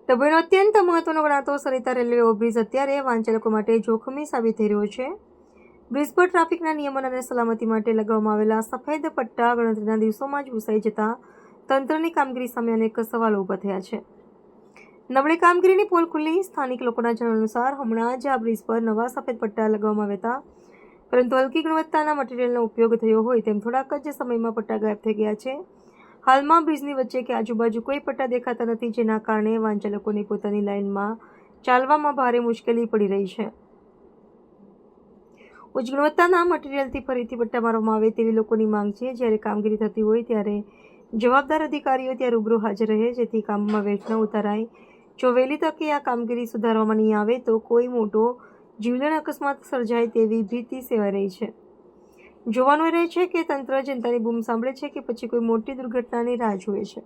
ડભોઈનો અત્યંત મહત્વનો ગણાતો સરિતા રેલવે ઓવરબ્રિજ અત્યારે વાહન ચાલકો માટે જોખમી સાબિત થઈ રહ્યો છે. બ્રિજ પર ટ્રાફિકના નિયમન અને સલામતી માટે લગાવવામાં આવેલા સફેદ પટ્ટા ગણતરીના દિવસોમાં જ ભૂસાઈ જતા તંત્રની કામગીરી સામે અનેક સવાલો ઊભા થયા છે. નબળી કામગીરીની પોલ ખુલ્લી. સ્થાનિક લોકોના જણાવ્યા અનુસાર હમણાં જ આ બ્રિજ પર નવા સફેદ પટ્ટા લગાવવામાં આવ્યા હતા, પરંતુ હલકી ગુણવત્તાના મટીરીયલનો ઉપયોગ થયો હોય તેમ થોડાક જ સમયમાં પટ્ટા ગાયબ થઈ ગયા છે. હાલમાં બ્રિજની વચ્ચે કે આજુબાજુ કોઈ પટ્ટા દેખાતા નથી, જેના કારણે વાહન ચાલકોને પોતાની લાઇનમાં ચાલવામાં ભારે મુશ્કેલી પડી રહી છે. ઉચ્ચ ગુણવત્તાના મટીરીયલથી ફરીથી પટ્ટા મારવામાં આવે તેવી લોકોની માંગ છે. જ્યારે કામગીરી થતી હોય ત્યારે જવાબદાર અધિકારીઓ ત્યાં રૂબરૂ હાજર રહે, જેથી કામમાં વેઠ ન ઉતારાય. જો વહેલી તકે આ કામગીરી સુધારવામાં નહીં આવે તો કોઈ મોટો જીવલેણ અકસ્માત સર્જાય તેવી ભીતિ સેવાઈ રહી છે. જોવાનું એ રહે છે કે તંત્ર જનતાની બૂમ સાંભળે છે કે પછી કોઈ મોટી દુર્ઘટનાની રાહ જુએ છે.